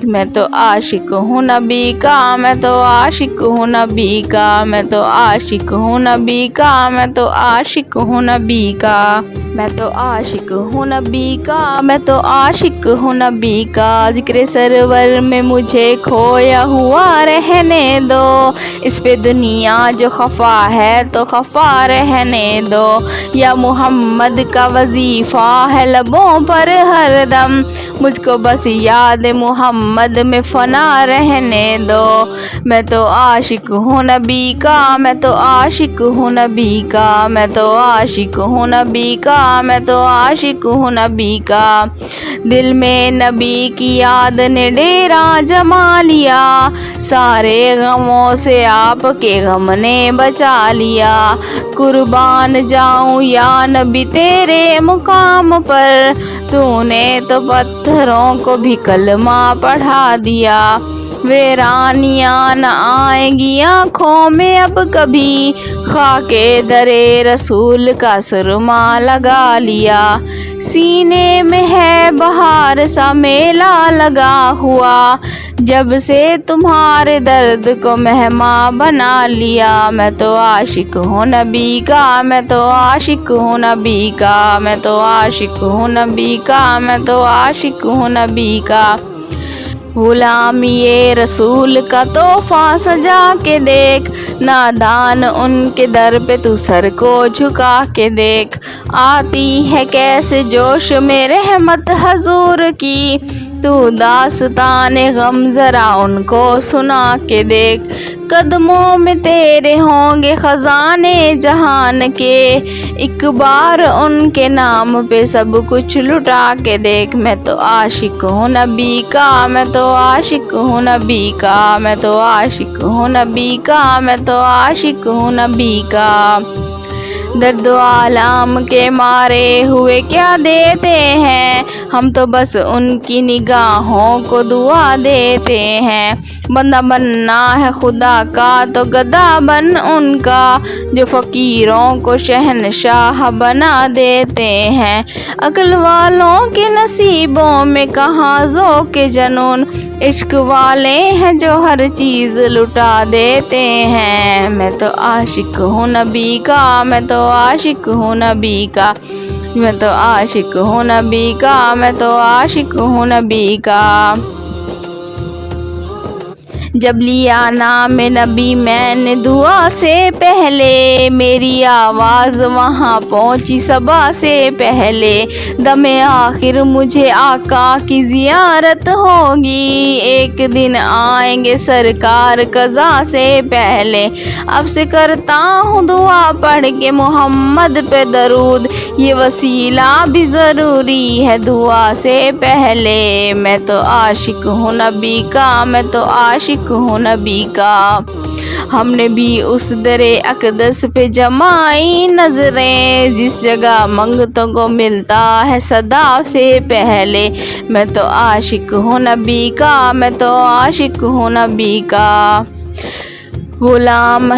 میں تو عاشق ہوں نبی کا، میں تو عاشق ہوں نبی کا، میں تو عاشق ہوں نبی کا، میں تو عاشق ہوں نبی کا، میں تو عاشق ہوں نبی کا، میں تو عاشق ہوں نبی کا، ذکر سرور میں مجھے کھویا ہوا رہنے دو، اس پہ دنیا جو خفا ہے تو خفا رہنے دو، یا محمد کا وظیفہ ہے لبوں پر ہر دم، مجھ کو بس یاد محمد میں فنا رہنے دو، میں تو عاشق ہوں نبی کا، میں تو عاشق ہوں نبی کا، میں تو عاشق ہوں نبی کا، میں تو عاشق ہوں نبی کا، دل میں نبی کی یاد نے ڈیرا جما لیا، سارے غموں سے آپ کے غم نے بچا لیا، قربان جاؤں یا نبی تیرے مقام پر، تو نے تو پتھروں کو بھی کلمہ پڑھا دیا، ویرانیاں نہ آئیں گی آنکھوں میں اب کبھی، خاک در رسول کا سرما لگا لیا، سینے میں ہے بہار سا میلہ لگا ہوا، جب سے تمہارے درد کو مہماں بنا لیا، میں تو عاشق ہوں نبی کا، میں تو عاشق ہوں نبی کا، میں تو عاشق ہوں نبی کا، میں تو عاشق ہوں نبی کا، غلامی رسول کا تحفہ سجا کے دیکھ، نادان ان کے در پہ تو سر کو جھکا کے دیکھ، آتی ہے کیسے جوش میں رحمت حضور کی، تو داستان غم ذرا ان کو سنا کے دیکھ، قدموں میں تیرے ہوں گے خزانے جہان کے، ایک بار ان کے نام پہ سب کچھ لٹا کے دیکھ، میں تو عاشق ہوں نبی کا، میں تو عاشق ہوں نبی کا، میں تو عاشق ہوں نبی کا، میں تو عاشق ہوں نبی کا، درد و آلام کے مارے ہوئے کیا دیتے ہیں، ہم تو بس ان کی نگاہوں کو دعا دیتے ہیں، بندہ بننا ہے خدا کا تو گدا بن ان کا، جو فقیروں کو شہنشاہ بنا دیتے ہیں، عقل والوں کے نصیبوں میں کہاں ذوق جنون، عشق والے ہیں جو ہر چیز لٹا دیتے ہیں، میں تو عاشق ہوں نبی کا، میں تو عاشق ہوں نبی کا، میں تو عاشق ہوں نبی کا، میں تو عاشق ہوں نبی کا، جب لیا نام نبی میں نے دعا سے پہلے، میری آواز وہاں پہنچی صبا سے پہلے، دم آخر مجھے آقا کی زیارت ہوگی، ایک دن آئیں گے سرکار قضا سے پہلے، اب سے کرتا ہوں دعا پڑھ کے محمد پہ درود، یہ وسیلہ بھی ضروری ہے دعا سے پہلے، میں تو عاشق ہوں نبی کا، میں تو عاشق ہوں نبی کا، ہم نے بھی اس در اقدس پہ جمائی نظریں، جس جگہ منگتوں کو ملتا ہے صدا سے پہلے، میں تو عاشق ہوں نبی کا، میں تو عاشق ہوں نبی کا، غلام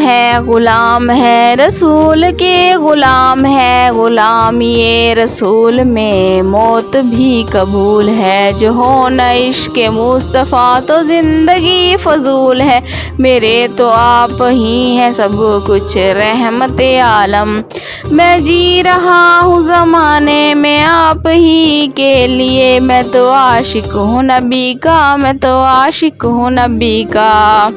ہے رسول کے غلام ہے، غلام یہ رسول میں موت بھی قبول ہے، جو ہو نہ عشق مصطفیٰ تو زندگی فضول ہے، میرے تو آپ ہی ہیں سب کچھ رحمت عالم، میں جی رہا ہوں زمانے میں آپ ہی کے لیے، میں تو عاشق ہوں نبی کا، میں تو عاشق ہوں نبی کا،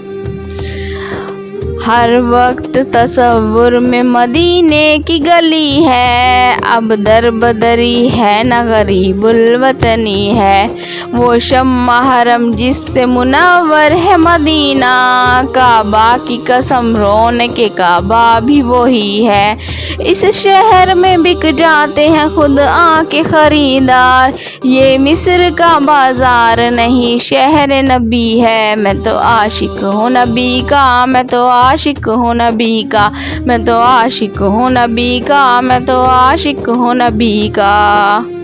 ہر وقت تصور میں مدینے کی گلی ہے، اب در بدری ہے نہ غریب الوطنی ہے، وہ شمع حرم جس سے منور ہے مدینہ، کعبہ کی قسم رونق کعبہ بھی وہی ہے، اس شہر میں بک جاتے ہیں خود آ کے خریدار، یہ مصر کا بازار نہیں شہر نبی ہے، میں تو عاشق ہوں نبی کا، میں تو عاشق ہوں نبی کا، میں تو عاشق ہوں نبی کا، میں تو عاشق ہوں نبی کا۔